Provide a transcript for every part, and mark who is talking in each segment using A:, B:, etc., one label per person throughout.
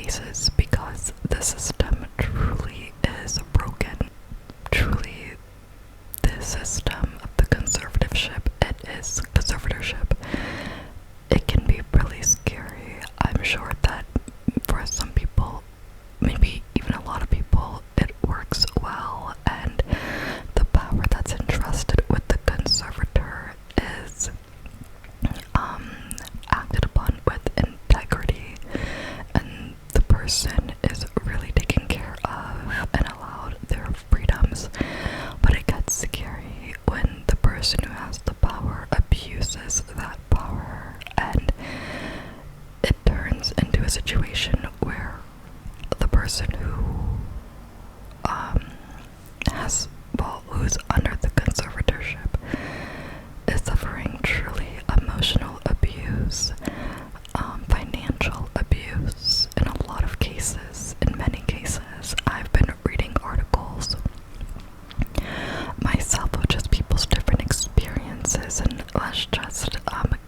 A: cases because the system truly is broken. Truly, the system of the conservatorship, it can be really scary. I'm sure that for some people, maybe even a lot of people, it works well, and the power that's entrusted with the conservator is acted upon with integrity, and the person is really taken care of and allowed their freedoms. But it gets scary when the person who has the power abuses that power, and it turns into a situation where the person who's under the conservatorship is suffering truly emotional abuse, financial abuse in a lot of cases. In many cases, I've been reading articles myself of just people's different experiences, and let's just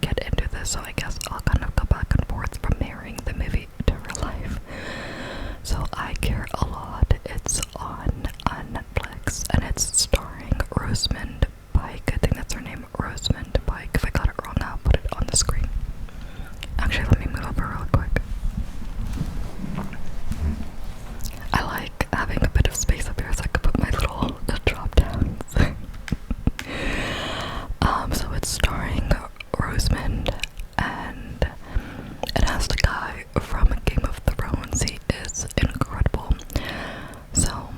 A: get into this. So I guess I'll kind of go back and forth from marrying the movie to real life. So I Care a Lot. It's on Netflix, and it's starring Rosamund Pike. I think that's her name, Rosamund Pike. If I got it wrong, I'll put it on the screen. Actually, let me move over real quick. I like having a bit of space up here so I can put my little drop downs. So it's starring Rosamund, and it has the guy from Game of Thrones. He is incredible. So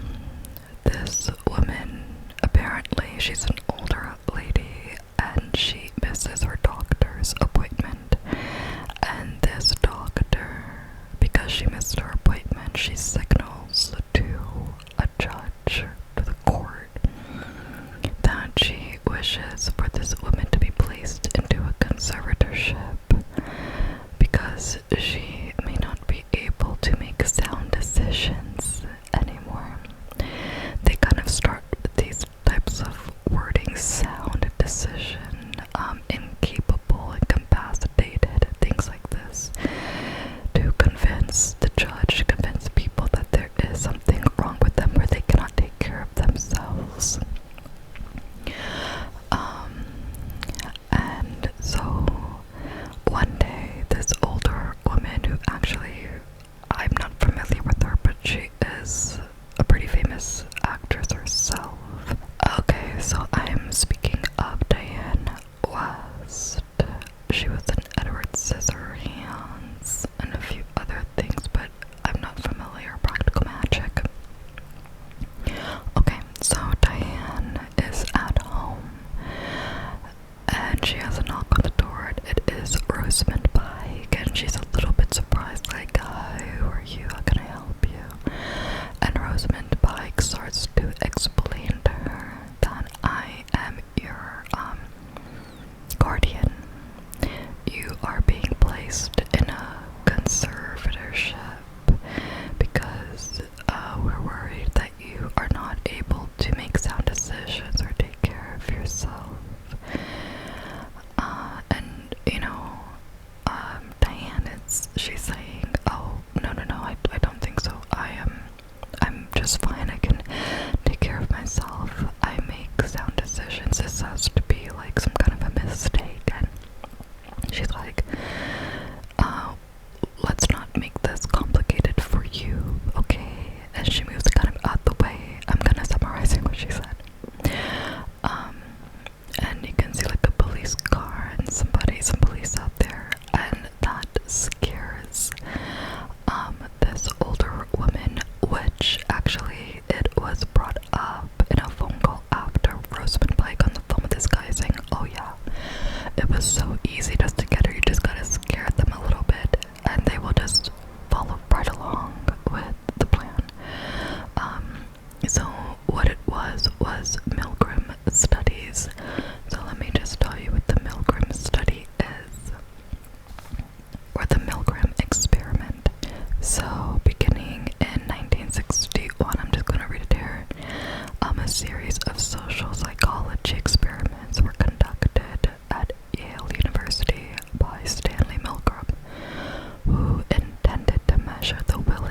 A: this woman, apparently she's an older lady, and she misses her doctor's appointment. And this doctor, because she missed her appointment, she signals to a judge, to the court, that she wishes for this woman to be placed into a conservatorship because she may not be able to make sound decisions anymore. They kind of start with these types of wording: sound decision, incapable, incapacitated, things like this, to convince the judge, to convince people that there is something wrong with them where they cannot take care of themselves. And so one day, this older woman, who actually, I'm not familiar with her, but she is a pretty famous actress herself. Okay, so I'm speaking of Diane West. She was in Edward Scissorhands and a few other things, but I'm not familiar. Practical Magic. Okay, so Diane is at home, and she has a knock on the door. It is Rosamund Pike, and she's a little bit surprised, like, "Hi, who are you? How can I help you?" And Rosamund Pike starts to explain to her that I am your guardian. You are being placed in a conservatorship because we're worried that you are not able to make sound decisions or take care of yourself. And you know, Diane, she's saying, "Oh, no, I don't think so. I'm just fine. I can take care of myself. I make sound decisions. This has to be like some kind of a mistake." And she's like, "Let's not make this complicated for you, okay?" And she moves kind of out the way. I'm kind of summarizing what she said. And you can see like a police car and some police out there, and that scares this older woman, which actually it was brought up in a phone call after Rosamund Pike on the phone with this guy saying, "Oh yeah, it was so easy just to get her. You just gotta scare them a little bit, and they will just follow right along with the plan." So what it was Milgram studies. So let me just tell you what the Milgram study is, or the Milgram experiment. So beginning in 1961, I'm just going to read it here, a series of social psychology experiments were conducted at Yale University by Stanley Milgram, who intended to measure the will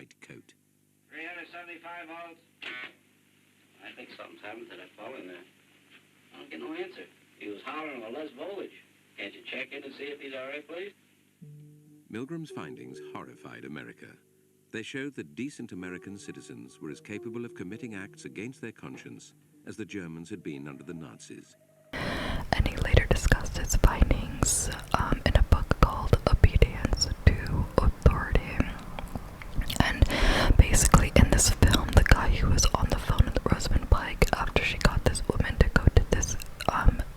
B: white coat.
C: 375 volts. I think something's happened to that fellow in there. I don't get no answer. He was hollering with less voltage. Can't you check in and see if he's all right, please?
B: Milgram's findings horrified America. They showed that decent American citizens were as capable of committing acts against their conscience as the Germans had been under the Nazis.
A: And he later discussed his findings in a book called Obedience to Authority. And basically in this film, the guy who was on the phone with Rosamund Pike after she got this woman to go to this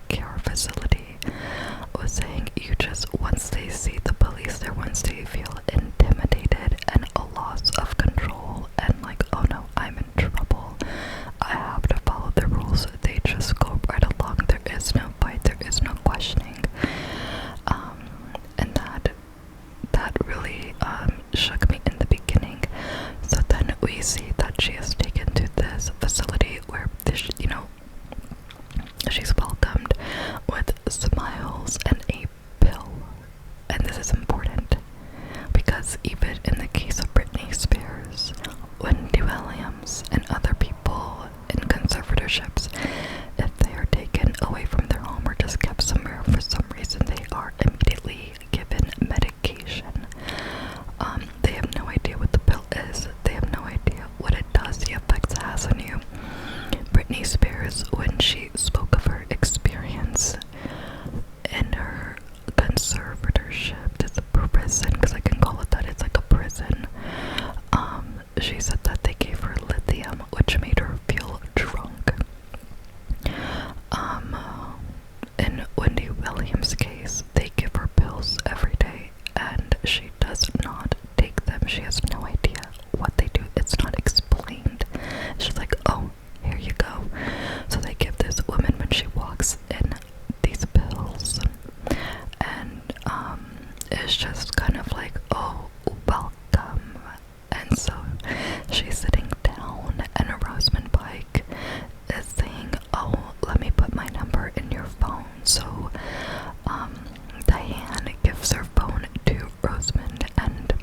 A: care facility was saying, you just, once they see the police there, once they feel intimidated and a loss of control and like, oh no, I'm in trouble, I have to follow the rules, they just go right along. There is no fight, there is no questioning. And that really shook me in the beginning. So then we see that she is taken to this facility where this, you know, she's welcomed with smiles and a pill. And this is important because even in the case of Britney Spears, Wendy Williams, and other people in conservatorships, if they are taken away from their home or just kept somewhere for some reason, they are immediately given medication. They have no idea what the pill is. They have no idea what it does, the effects it has on you. Britney Spears, when she spoke of her experience in her conservatorship, it's a prison, because I can call it that, it's like a prison. She said that they gave her lithium, which made her feel drunk. In Wendy Williams' case, they give her pills every day, and she does not take them. She has no idea what they do. It's not explained. She's like, oh, here you go. So they give this woman, when she walks in, these pills, and it's just kind of like, oh, welcome. And so she's sitting down, and Rosamund Pike is saying, oh, let me put my number in your phone. So Diane gives her phone to Rosamund, and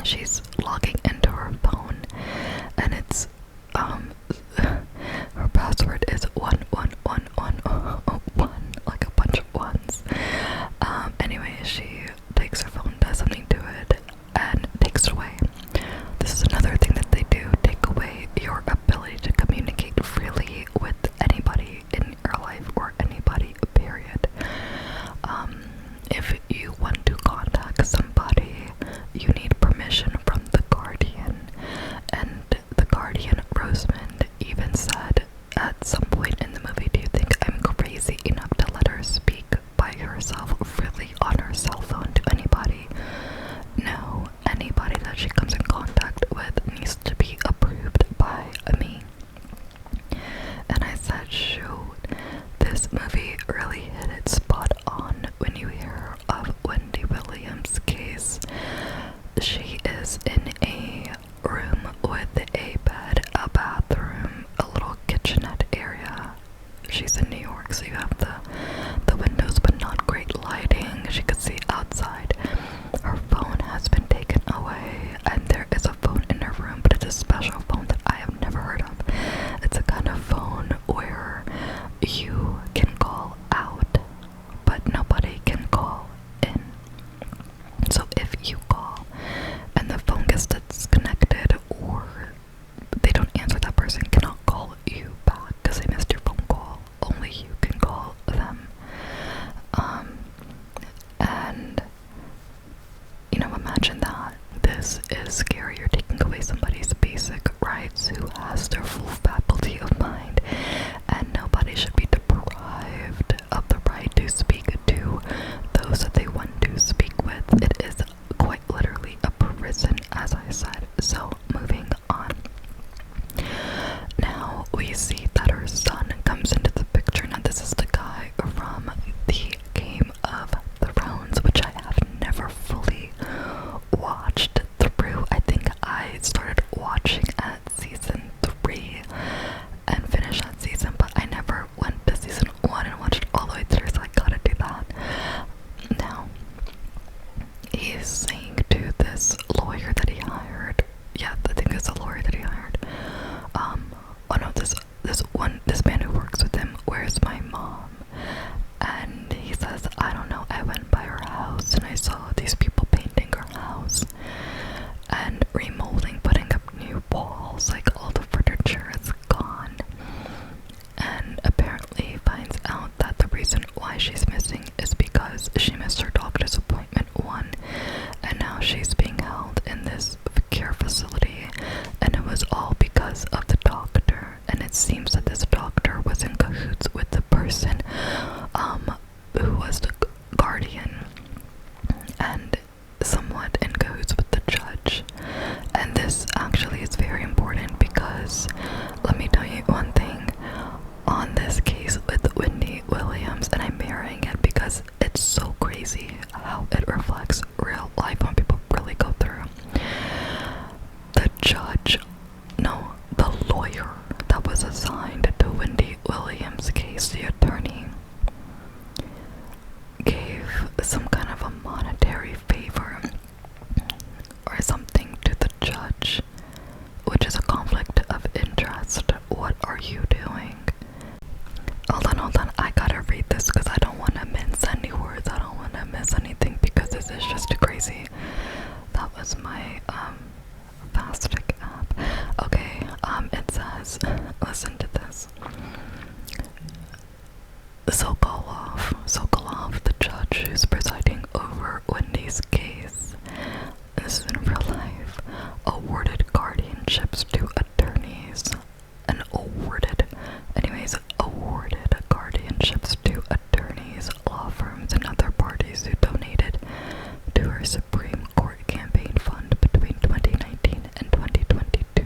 A: she's logging into her phone, and it's her password is 11111, like a bunch of ones. Anyway, she takes her phone, does something to it, and takes it away. This is another thing that they do, take away your ability to communicate freely with anybody in your life, or anybody, period. If you want to contact somebody, you need permission from the guardian. And the guardian, Rosamund, even said at some point in the movie, do you think I'm crazy enough to let her speak by herself freely on her cell phone to anybody? No, anybody that she comes in contact with needs to be approved by me. And I said, shoot, this movie really hit it spot on. When you hear of Wendy Williams' case, she is in a room with a bed, a bathroom, a little kitchenette area. She's in New York, so you have the windows, but not great lighting. She could see outside. Her phone has been taken away, and there is a phone in her room, but it's a special phone that I have never heard of. It's a kind of phone where you can call out, but nobody can call in. So if you call and the phone gets disconnected, or they don't answer, that person cannot call you back because they missed your phone call. Only you can call them. And you know, imagine that. This is scary. You're taking away somebody's basic rights, who has their full faculty of mind, and nobody should be deprived of the right to speak to those that they want to speak with. It is quite literally a prison, as I said. So moving on. Now we see that her son comes into the picture. Now this is the guy from the Game of Thrones, which I have never fully watched through. I think I started watching at season 3. was my Fastic app. Okay, it says, listen to this. Sokolov, the judge who's presiding over Wendy's case, this is in real life, awarded guardianships to attorneys, awarded guardianships to attorneys, law firms, and other parties who donated to her Supreme Court campaign fund between 2019 and 2022.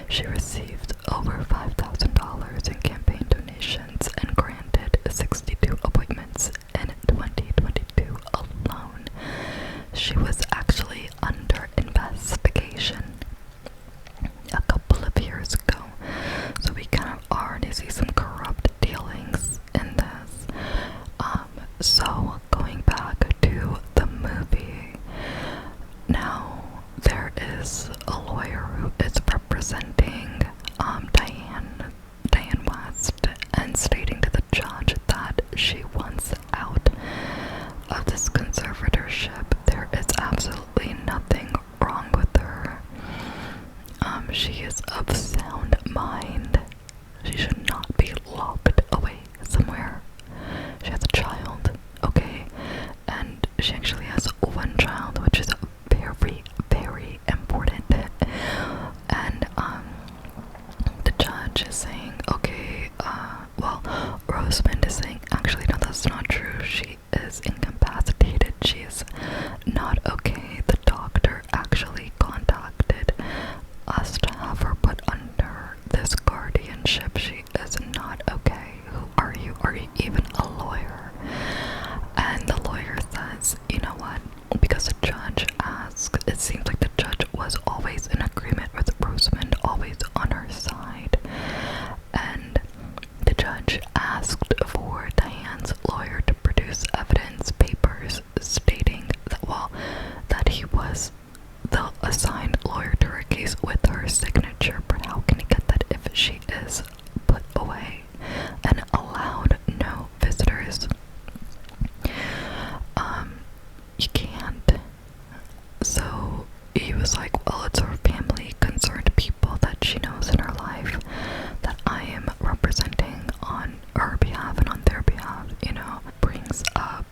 A: She received over $5,000 in campaign donations and granted 62 appointments in 2022 alone. She was actually under investigation a couple of years ago, so we kind of already see some corrupt dealings in this. So going back to the movie, now there is a lawyer who is representing Diane West, and stating to the judge that she wants out of this conservatorship. There is absolutely nothing wrong with her. She is of sound mind. She should not be locked away somewhere. She has a child, okay? And she actually has one child, which is very, very important. And, the judge is saying, okay, Rosamund is saying, actually, no, that's not true. She is incapacitated. She is not okay. The doctor actually contacted us to have her put under this guardianship. She is not okay. Who are you? Are you even a lawyer? And the lawyer says, you know what? Because the judge asked, it seems like the judge was always in agreement with Rosamund, always on her side. And the judge asked for Diane's lawyer to produce evidence papers stating that, that he was the assigned lawyer to her case with her signature. But how can he get that if she is put away and allowed no visitors? You can't. So he was like, well, it's her family, concerned people that she knows in her life that I am representing on her behalf and on their behalf, brings up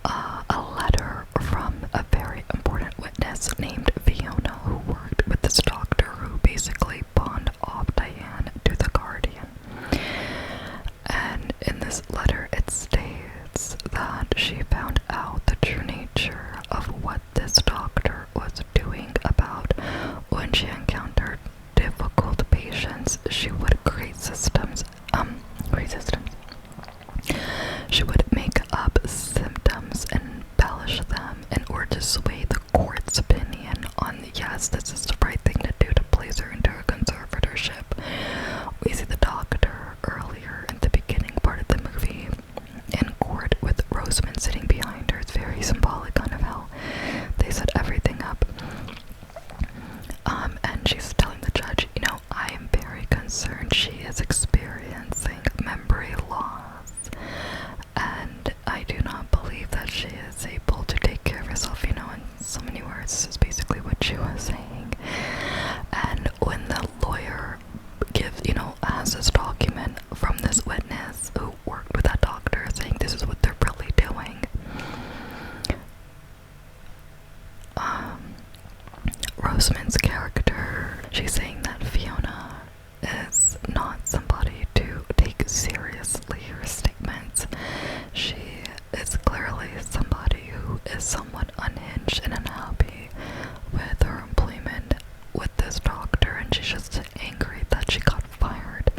A: a letter from a very important witness named Fiona, who worked with this doctor who basically pawned off Diane to the Guardian. And in this letter it states that she found out the true nature of what this doctor was doing about when she encountered difficult patients. She would create systems. She would make up symptoms and embellish them in order to sway the court's opinion on, yes, this is the right thing to do to place her into a conservatorship. We see the doctor earlier in the beginning part of the movie in court with Rosamund sitting behind her. It's very symbolic kind of how they set everything up. And she's telling the judge, I am very concerned. She is experiencing memory loss, and I do not believe that she is able to take care of herself, in so many words. This is basically what she was saying. And when the lawyer has this document from this witness who worked with that doctor saying this is what they're really doing, Rosamund's character, she's saying that Fiona is not somebody to take seriously her statements. She is clearly somebody who is somewhat unhinged and unhappy with her employment with this doctor, and she's just angry that she got fired.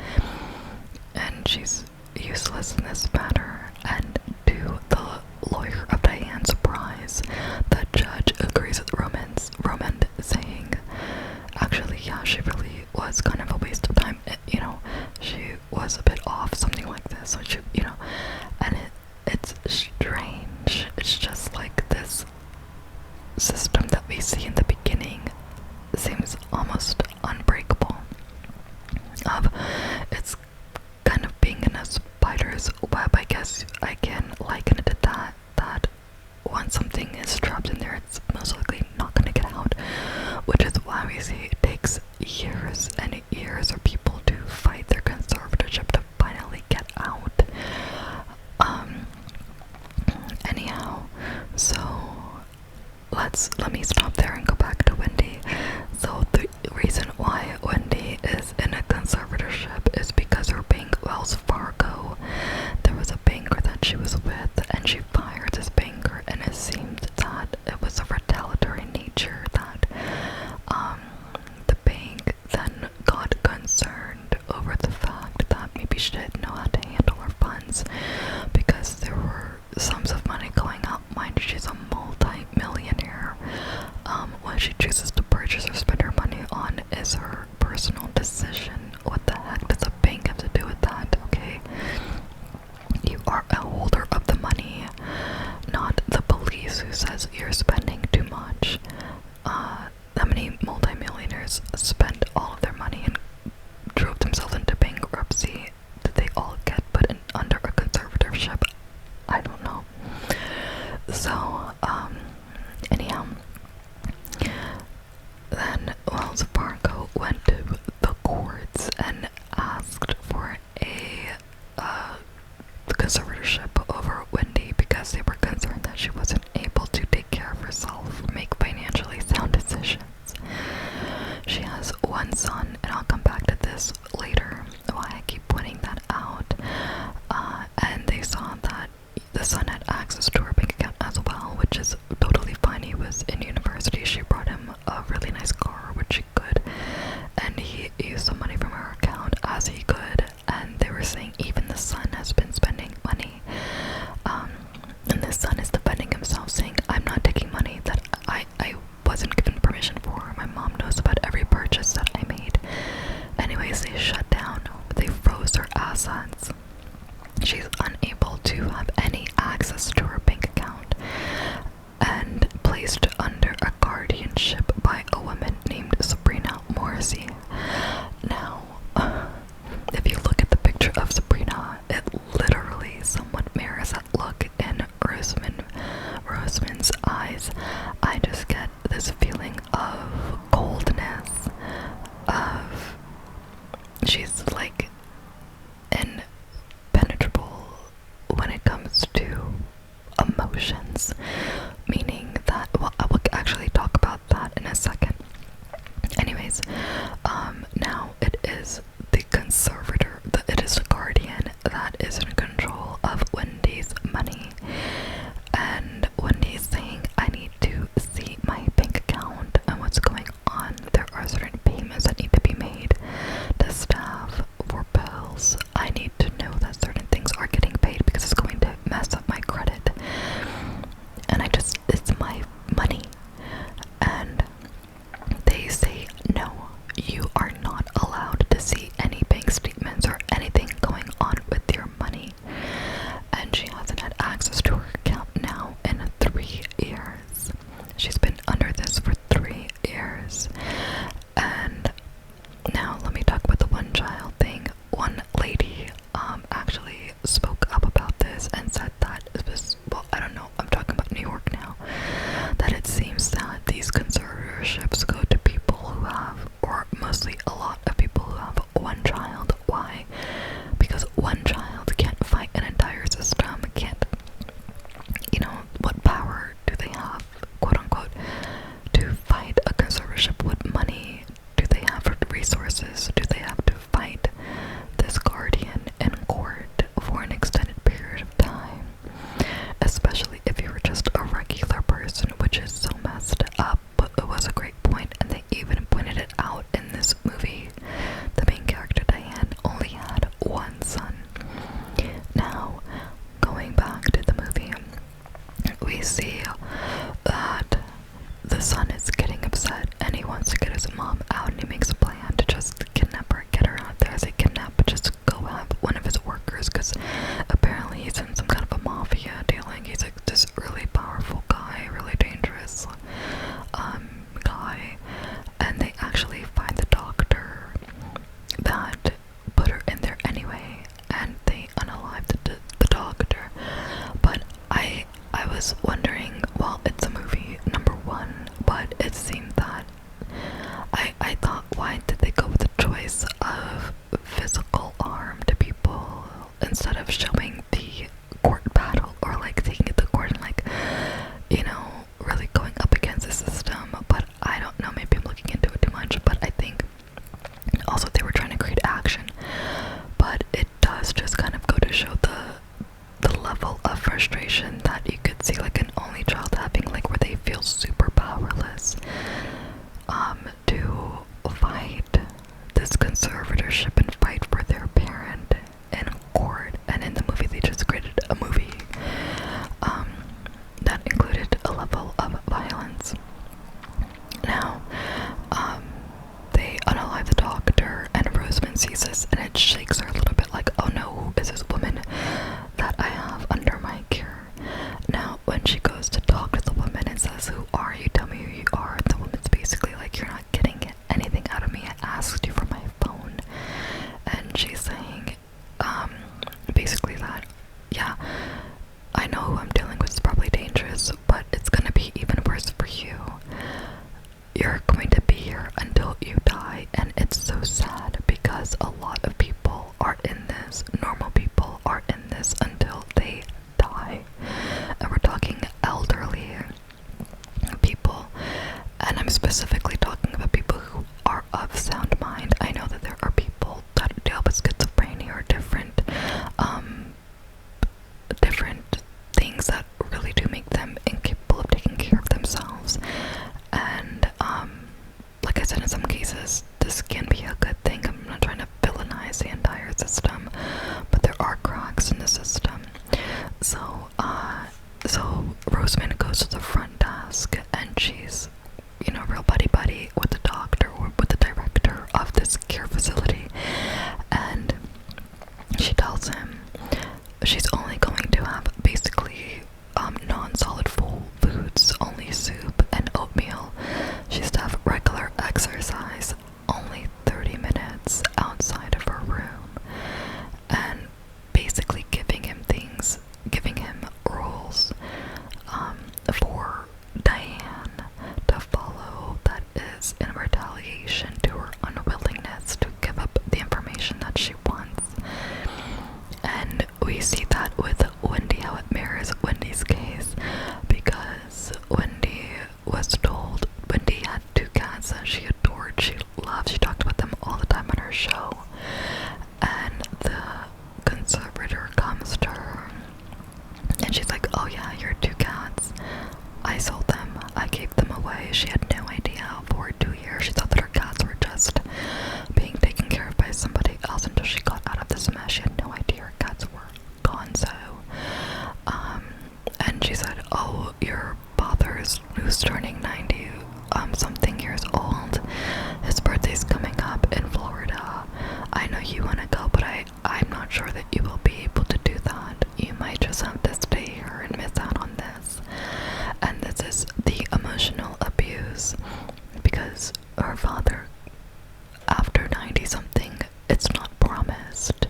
A: And she's useless in this matter. And to the lawyer of Diane's surprise, the judge agrees with Roman saying, actually, yeah, she really she was with, and she fired this banker, and it seemed that it was of retaliatory nature, that the bank then got concerned over the fact that maybe she didn't know how to handle her funds, because there were sums of money going out. Mind you, she's a multi-millionaire. What she chooses to purchase or spend her money on is her personal decision. What the heck does a bank have to do with that, okay? You are a holder of the money, not the police who says you're spending too much. How many multimillionaires spend all of their money and drove themselves into bankruptcy? Did they all get put under a conservatorship? I don't know. So, anyhow, then Wells Fargo went to the courts and asked for a conservatorship over Wendy because they were concerned that she wasn't able to take care of herself, make financially sound decisions. She has one son, and I'll come back to this later, why I keep pointing that out. And they saw that the son had access to her bank account as well, which is totally fine. He was in university. She brought him a really nice car, which he could, and he used some money from her account as he could. And they were saying even the son has been spending money, and the son is defending himself, saying, I'm not taking money that I wasn't given permission for. My mom knows about every purchase that I made. Anyways, they shut down. They froze her assets. She's unable to have any access to her bank account, and placed under a guardianship by a woman named Sabrina Morrissey. Now, if you look at the picture of Sabrina, it literally somewhat mirrors that look in Rosamund's eyes. I just get this feeling of coldness, of she's like impenetrable when it comes to emotions, meaning that, well, I will actually talk about that in a second. Anyways, now it is the conservator, it is the guardian that is in control of Wendy's money, and Wendy's saying, I need to see my bank account and what's going on. There are certain payments that need to be made to staff for bills. I need to know that certain things are getting paid because it's going to mess up my credit, and it's my money. And they say, no, you are not allowed to see any bank statements or anything going on with your money. And she hasn't had access to her account now in 3 years. She's been under this for 3 years. And now let me talk about the one child thing. One lady actually spoke up about this and said that it was, well, I don't know, I'm talking about New York now, that it seems that these conservatorships go to people who have, or mostly a lot of people who have one child. Why? Because one child can't fight an entire system, can't, what power do they have, quote unquote, to fight a conservatorship? What money do they have for resources? Do they have to fight this guardian in court for an extended period of time? Especially if you were just a regular person, which is so messed up. But it was a great point, and they even pointed it out in this movie. The main character, Diane, only had one son. Now, going back to the movie, we see that the son is getting upset, and he wants to get his mom out, and he makes a plan to just kidnap her, get her out there. As they kidnap, just go have one of his workers, because apparently he's in some kind of a mafia dealing. He's like this really powerful guy, really dangerous guy, and they actually find the doctor that put her in there anyway, and they unalive the doctor. But I was wondering, well, it's a movie, number one, but it seemed that I thought, why did they go with the choice of physical harm to people instead of showing the court battle, or like taking it to court and like, really going up against the system? But I don't know, maybe I'm looking into it too much, but I think also they were trying to create action. But it does just kind of go to show the level Rosamund sees this and it shakes her a little bit like, oh no, who is this woman that I have under my care? Now, when she goes to talk to the woman and says, who are you? Tell me who you are. The woman's basically like, you're not getting anything out of me. I asked you for my phone. And she's saying, basically that, yeah, I know who I'm dealing with is probably dangerous, but it's gonna be even worse for you. You're going to be here until you die, and it's so sad because a lot of people are in this, normal people are in this until they die. And we're talking elderly people, and I'm specifically talking about people who are of sound mind. I know that there are people that deal with schizophrenia or different things that really do make them incapable of taking care of themselves. And like I said, in some cases this can be a good thing. I'm not trying to villainize the entire system, but there are cracks in the system. So Rosamund goes to the front desk and she's, you know, real buddy with the doctor or with the director of this care facility, and she tells him she's only going to have basically non-solid foods, only soup and oatmeal. She's to have regular exercise, only 30 minutes outside of her room, and basically giving him rules for Diane to follow, that is in retaliation to her unwillingness to give up the information that she wants. And we see that with Wendy, how it mirrors Wendy's case, because Wendy was told, Wendy had 2 cats that she adored, she loved, she talked about them all the time on her show, and the conservator comes to her and she's like, oh yeah, your 2 cats, I sold them, I gave them away. She had no idea for 2 years. She thought that her cats were just being taken care of by somebody else until she got out of this mess. She had no idea her cats were gone. So, and she said, oh, your father's, who's turning 90 something years old, his birthday's coming up in Florida. I know you want to go, but I'm not sure that you will be able to do that. You might just have to stay here and miss out on this. And this is the emotional abuse, because her father, after 90 something, it's not promised.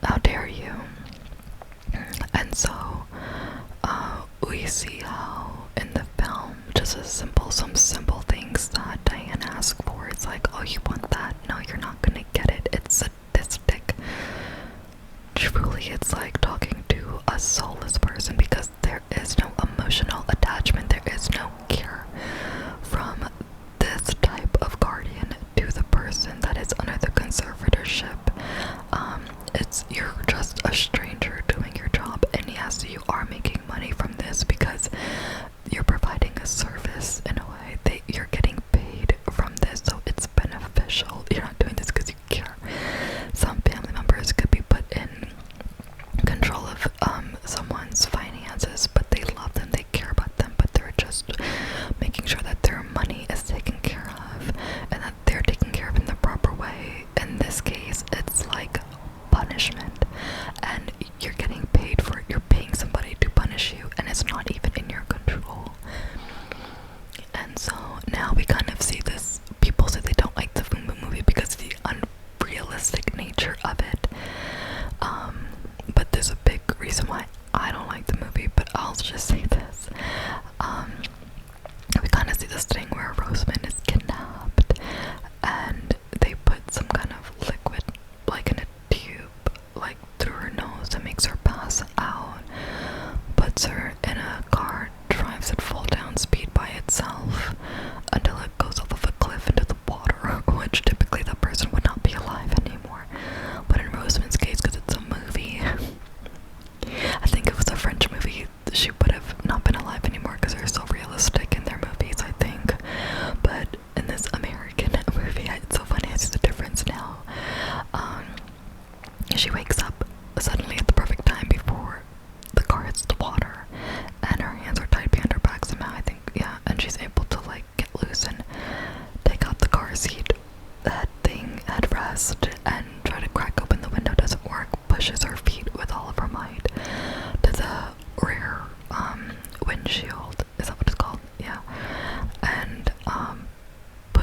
A: How dare you? And so we see how in the film, just some simple things that Diane asks for, it's like, oh, you want that? No, you're not gonna get it. It's sadistic. Truly, it's like talking to a soulless person, because there is no emotional attachment, there is no care from this type of guardian to the person that is under the conservatorship. You're just a stranger doing your job, and yes, you are making money from this because you're providing a service in a way. You're getting paid from this, so it's beneficial. You're not doing this because you care. Some family members could be put in control of someone's finances, but they love them, they care about them, but they're just making sure that their money is taken care of and that they're taken care of in the proper way. In this case, it's like punishment, and you're getting paid for it. You're paying somebody to punish you, and it's not even in your control. And so now we kind of see this. People say they don't like the movie because of the unrealistic nature of it. But there's a big reason why I don't like the movie, but I'll just say this. We kind of see this thing where Rosamund is kidnapped, and they put some kind of liquid, like in a tube, like through her nose that makes her pass out, puts her in a car, drives it full down speed by itself until it goes off of a cliff into the water, which typically that person would not be alive anymore. But in Rosamund's case, because it's a movie, I think it was a French movie, she would have not been alive anymore because they're so realistic in their movies, I think. But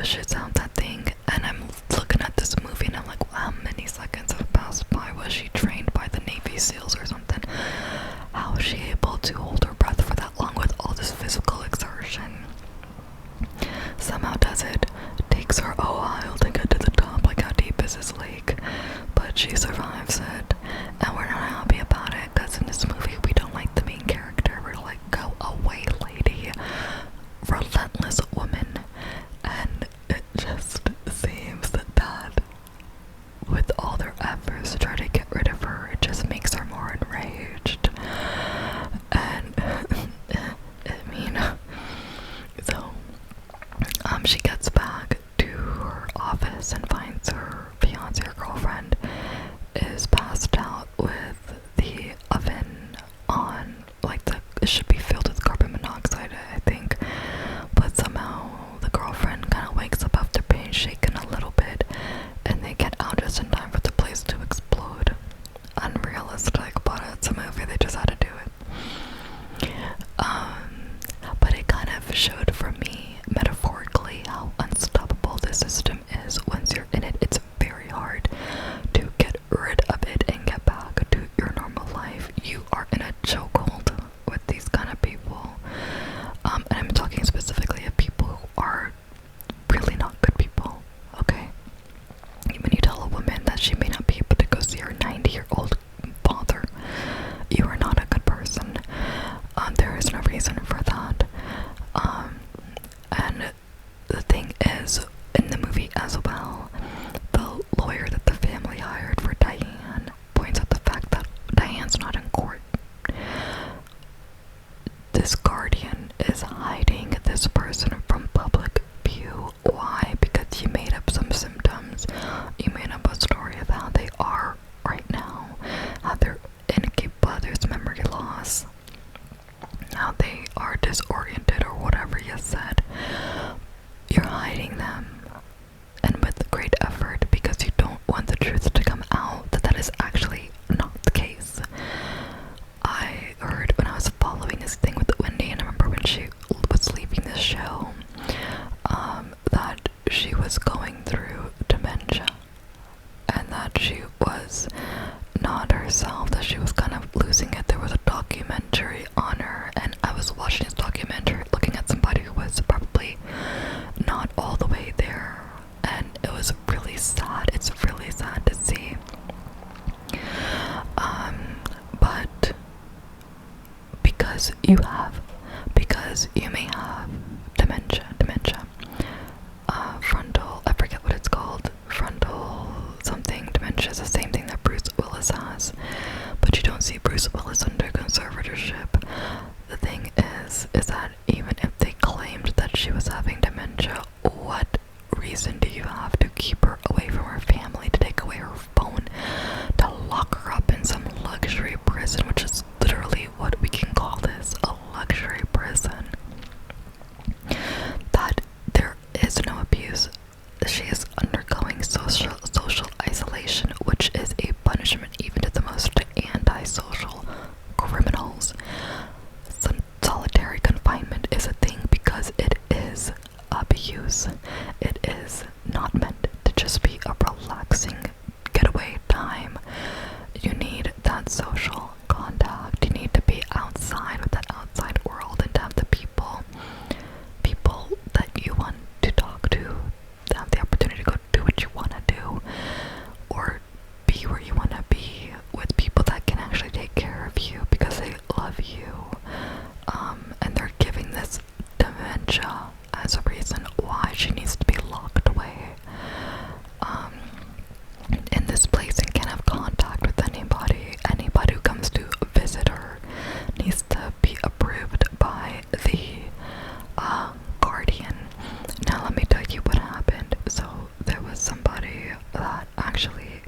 A: pushes out that thing, and I'm looking at this movie and I'm like, well, how many seconds have passed by? Was she trained by the Navy SEALs or something? How is she able to hold her breath for that long with all this physical exertion? Somehow does it. Takes her a while to get to the top. Like, how deep is this lake? But she survives it, and we're not happy about it, because in this movie we don't like the main character. We're like, go away, lady. Relentless woman. And it just seems that with all their efforts to try to get rid of her, it just makes her more enraged. And I mean, so she gets back to her office and finds her fiance or girlfriend is passed out with the oven on, like, it should be filled with carbon monoxide, I think, but somehow the girlfriend kind of wakes up after being shaken a little bit, and they get out just in time for the place to explode. Unrealistic, but it's a movie, they just had to do it. But it kind of showed for me, metaphorically, how unstoppable this system is. Once you're in it, it's very hard to get rid of it and get back to your normal life. You are in a chokehold with these kind of people. And I'm talking specifically of people who are really not good people, okay? When you tell a woman that she may not be able to go see her 90-year-old father, you are not a good person. There is no reason for that. And the thing is, in the movie as well, the lawyer that the family hired for Diane points out the fact that Diane's not in court. This guardian is hiding this person from public view. Why? Because you made up some symptoms. You made up a story of how they are right now, how they're incapable, there's memory loss, how they are disoriented, or whatever you said. You're hiding them, and with great effort, because you don't want the truth to come out that is actually not the case. I heard when I was following this thing with Wendy, and I remember when she was leaving this show, that she was going through dementia, and that she was not herself, that she was kind of losing it. There was a documentary on her, and I was watching this documentary looking at somebody who was probably not all the way there, and it was really sad. It's really sad to see. But because you may have dementia, frontal, I forget what it's called, frontal something dementia is the same thing that Bruce Willis has, but you don't see Bruce Willis under conservatorship. The thing is that even if they claimed that she was having dementia, what reason do you have to keep her away from her family, to take away her phone, to lock her up in some luxury prison, which is literally what we can call this, a luxury prison? That there is no abuse. She is undergoing social isolation, which is a punishment even to the most antisocial criminals. Solitary confinement is a thing because it is abuse. It is not meant to just be a relaxing getaway time. You need that social contact. You need to be outside with that outside world, and to have the people that you want to talk to, have the opportunity to go do what you want to do, or be where you want to be with people that can actually take care of you because they love you. And they're giving this dementia as a reason why she needs to be locked away in this place and can't have contact with anybody. Anybody who comes to visit her needs to be approved by the guardian. Now let me tell you what happened. So there was somebody that actually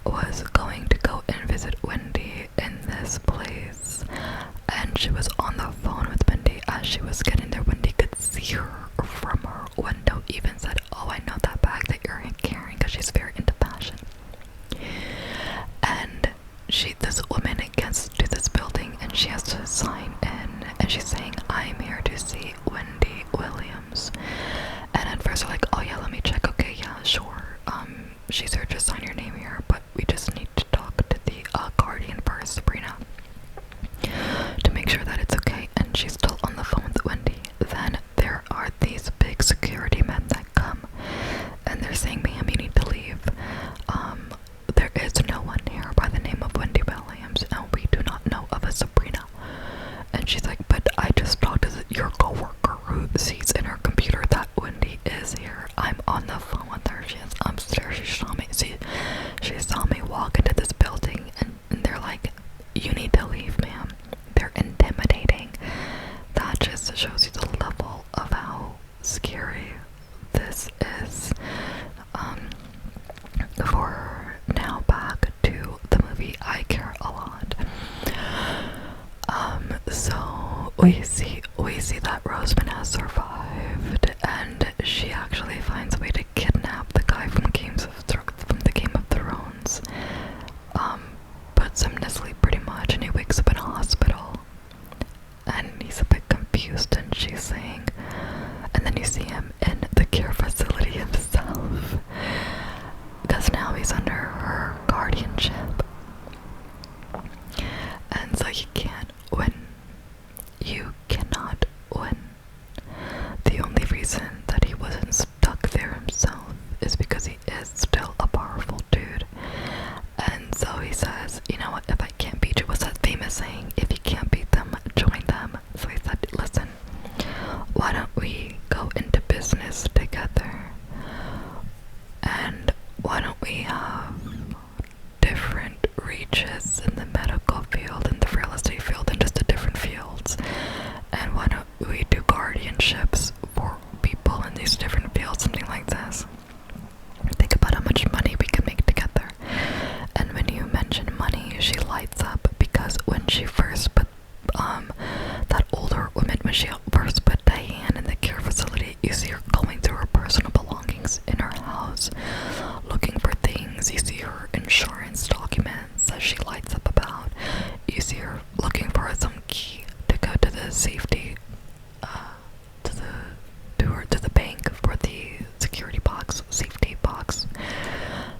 A: was going to go and visit Wendy in this place, and she was on the phone with Wendy. As she was getting there, Wendy could see her from her window, even said, "Oh, I know that bag that you're carrying," because she's very into fashion. And this woman gets to this building, and she has to sign in, and she's saying, "I'm here to see Wendy Williams." And at first they're like, "Oh, she said, just sign your name here, but we just need to talk to the guardian first, Sabrina, to make sure that it's okay. And she's still on the phone with Wendy. Then there are these big security men that come, and they're saying, ma'am, you need to leave. There is no one here by the name of Wendy Williams, and we do not know of a Sabrina. And she's like, but I just talked to your coworker who sees in her computer that Wendy is here. I'm on the phone with her. She is upstairs. She saw me walk into this building, and they're like, you need to leave, ma'am. They're intimidating. That just shows you the level of how scary this is. For now, back to the movie, I Care a Lot. So we see that Rosamund has survived, and she actually finds a way to kidnap the guy from the Game of Thrones. Puts him to sleep pretty much, and he wakes up in a hospital, and he's a bit confused, and she's saying, and then you see him in the care facility himself, because now he's under her guardianship, and so you can't win. You cannot win. The only reason that he wasn't stuck there himself is because he is still a powerful dude. And so he says, you know what, if I can't beat you, what's that famous saying? If you can't beat them, join them. So he said, listen, why don't we go into business together? And why don't we have different reaches in the medical field, in the real estate field, and just the different fields? And why don't we do guardianships for people in these different fields, something like this? Think about how much money we can make together. And when you mention money, she lights up, because when she first put that older woman, when she first put Diane in the care facility, you see her going through her personal belongings in her house, looking for things. You see her insurance documents that she lights up about. You see her looking for some key to go to the safety, to the bank for the security box, safety box,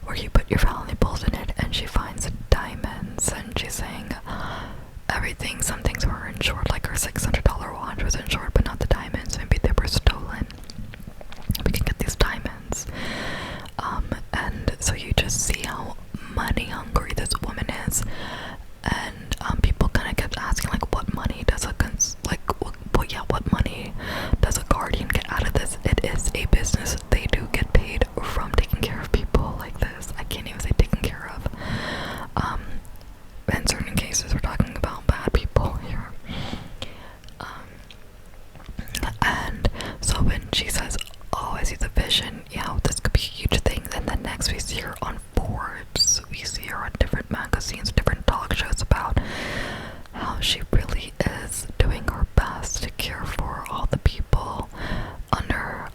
A: where you put your valuables in it. And she finds diamonds, and she's saying some things were insured, like her $600 watch was insured, but not the diamonds. Maybe they were stolen. We can get these diamonds. And so you just see how money hungry this woman is. And people kind of kept asking, like, what money does what money does a guardian get out of this? It is a business. They do get paid from taking care of people like this. I can't even say taken care of. In certain cases, we're talking about bad people here. And so when she says, oh, I see the vision, this could be a huge thing. And then next we see her on Forbes. We see her on different magazines, different talk shows about how she really is doing her best to care for all the people under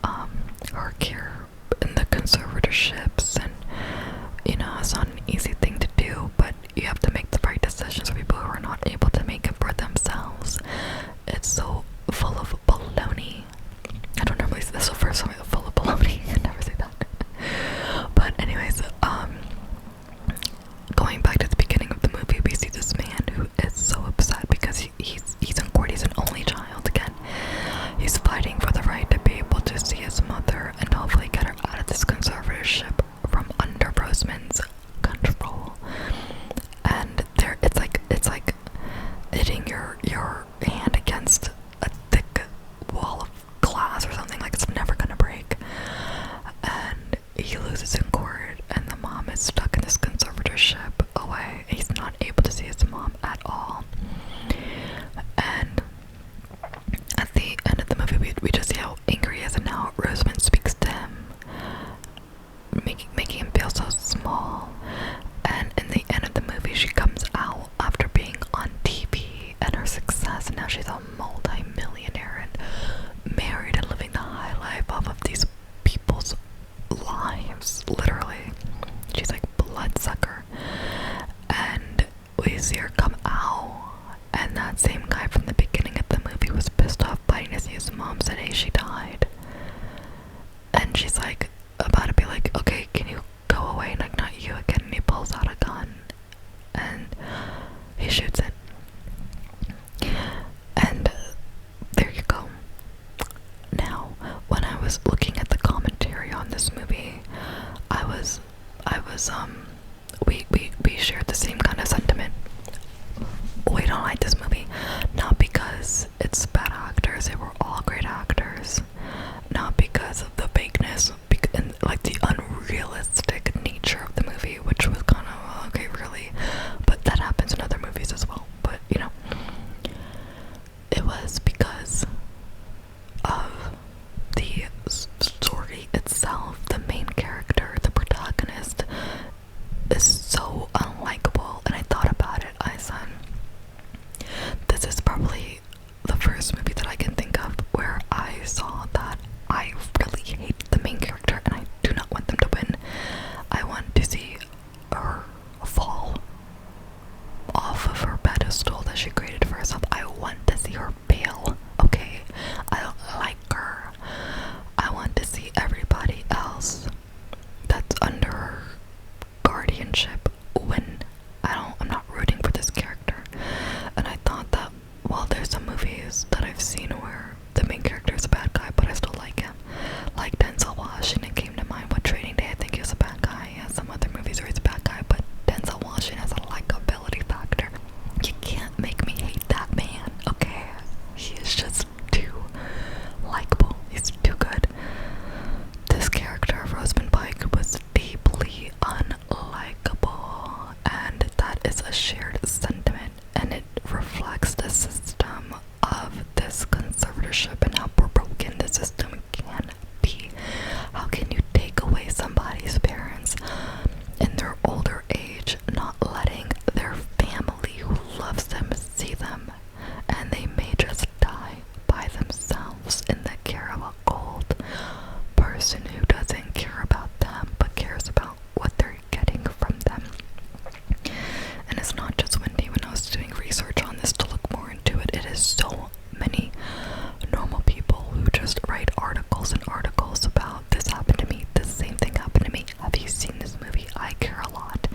A: her care in the conservatorships. And it's not an easy thing to do, but you have to make the right decisions for people who are not able to make it for themselves. It's so full of baloney. I don't normally say this, the first time full of baloney. I never say that. But anyways, going back to the beginning of the movie, we see this man who is so upset because he's in court. He's an only child again. He's fighting for the right to be able to see his mother and hopefully get her out of this conservatorship from under Rosamund's control. And it's like hitting your hand against a thick wall of glass or something, like it's never gonna break. And he loses in court, and the mom is stuck in this conservatorship away. He's not able to see his mom at all. And at the end of the movie, we just see how angry he is, and now Rosamund speaks to him, making him feel so small. And in the end of the movie, she comes out after being on TV and her success, and now she's a multi-millionaire and married and living the high life off of these people's lives, literally. She's like bloodsucker. And we see her come out, and that same guy from the beginning of the movie was pissed off fighting to see his mom, said, hey, she died. And she's like about to be like, okay, can you go away was looking at the commentary on this movie, we shared the same kind of sentiment. We don't like this movie, not because it's bad actors, they were all great actors, not because of the fakeness, and like the unrealistic nature of the movie, which was kind of, okay, really, but that happens in other movies as well, but you know, it was because of the story itself. The main character, the protagonist, is so unlikable, and I thought about it. I said, this is probably the first movie that I can think of where I saw that I really hate the main character and I do not want them to win. I want to see her fall off of her pedestal that she created for herself. I want to see her fail, okay? I don't like her. I want to see everybody else that's under her guardianship win. I'm not rooting for this character. And I thought that, well, there's some movies that I've seen where the main character is a bad guy, but I still like him. Like Denzel Washington came to mind with Training Day. I think he was a bad guy. Yeah, some other movies where he's a bad guy, but Denzel Washington has a likability factor. You can't make me hate that man, okay? He is just too likable. He's too good. This character, Rosamund Pike, was deeply unlikable, and that is a shared sentiment, and it reflects the system of this conservatorship and how broken the system can be. How can you take away somebody's parents in their older age, not letting their family who loves them see them, and they may just die by themselves in the care of a cold person who doesn't care about them but cares about what they're getting from them. And it's not just Wendy. When I was doing research on this to look more into it, it is so many normal people who just write articles and articles about this happened to me, this same thing happened to me. Have you seen this movie? I care a lot.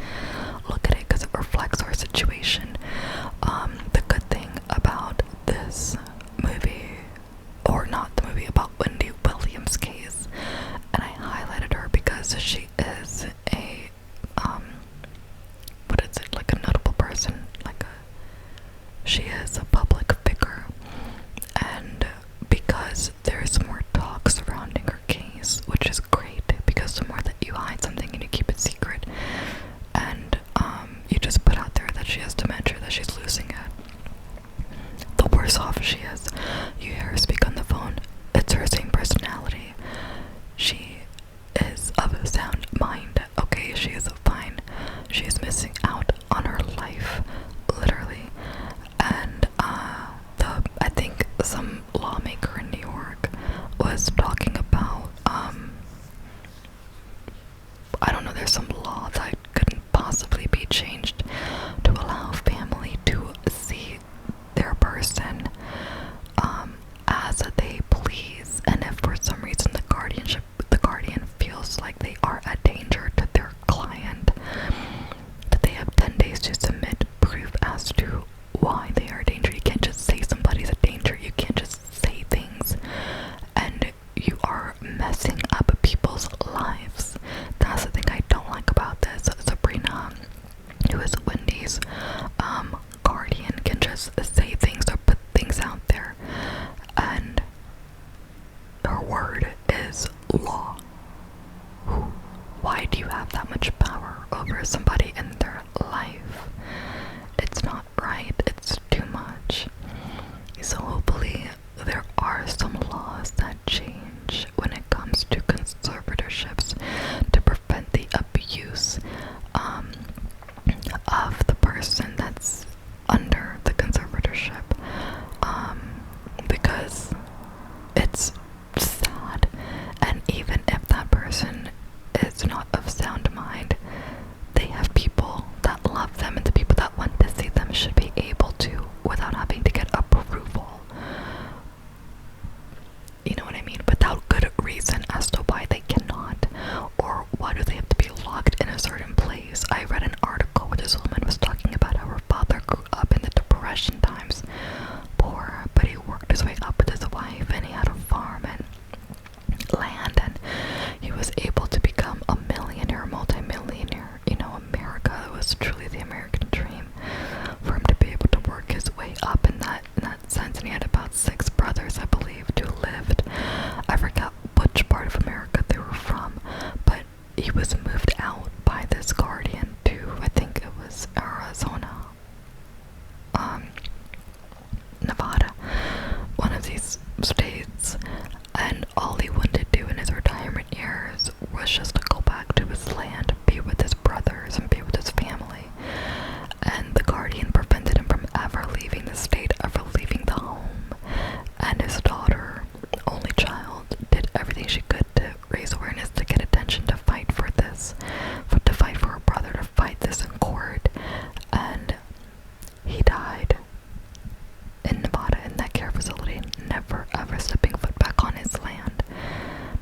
A: Look at it because it reflects our situation. The good thing about this movie, or not the movie, about Wendy Williams' case, and I highlighted her because she is a what is it, like a notable person, she is a public figure, and because there's more talk surrounding her case, which is great, because the more that you hide something and you keep it secret, and you just put out there that she has dementia, that she's losing it, the worse off she is. You hear her speak on the phone, it's her same personality. She is of a sound mind, okay? She is fine. She is missing out on her life, literally. And I think some lawmaker in New York was talking about, I don't know, there's some law that couldn't possibly be changed to allow family to see their person as they please, and if for some reason the guardian feels like they are a danger to their client, that they have 10 days to submit proof as to why they are a danger. You can't just say somebody's a danger. You can't just say things, and you are messing up people's lives. That's the thing I don't like about this. Sabrina, who is Wendy's guardian, can just say things or put things out there, and her word is law. Why do you have that much power over somebody in their life? It's not right. It's too much. So hopefully there are some laws that change when it comes to conservatorships to prevent the abuse of the person that's under the conservatorship, because it's sad. And even if that person is not of sound mind, they have people land, and he was able to become a millionaire, multi-millionaire. You know, America, it was truly the American dream for him to be able to work his way up in that sense. And he had about 6 brothers, I believe, who lived. I forgot which part of America they were from, but he was moved out by this guardian to, I think it was Arizona, Nevada, one of these states, and all he wanted to do in his retirement years was just to go back to his land, be with his brothers, and be with his family. And the guardian prevented him from ever leaving the state, ever leaving the home. And his daughter, only child, did everything she could to raise awareness, to get attention, to fight for this, to fight for her brother, to fight this in court. And he died in Nevada in that care facility, never ever stepping foot back on his land,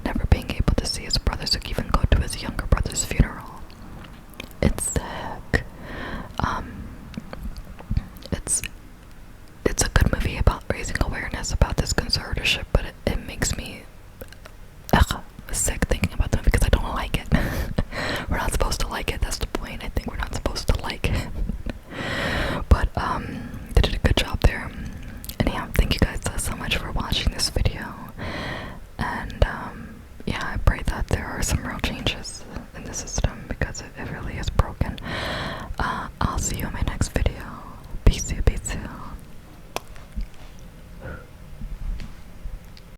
A: never being able to see his brothers or even go to his younger brother's funeral. It's sick. It's a good movie about raising awareness about this conservatorship, but it makes me sick thinking about them because I don't like it. We're not supposed to like it, that's the point. I think we're not supposed to like it. But they did a good job there. Anyhow, thank you guys so much for watching this video. And yeah, I pray that there are some real changes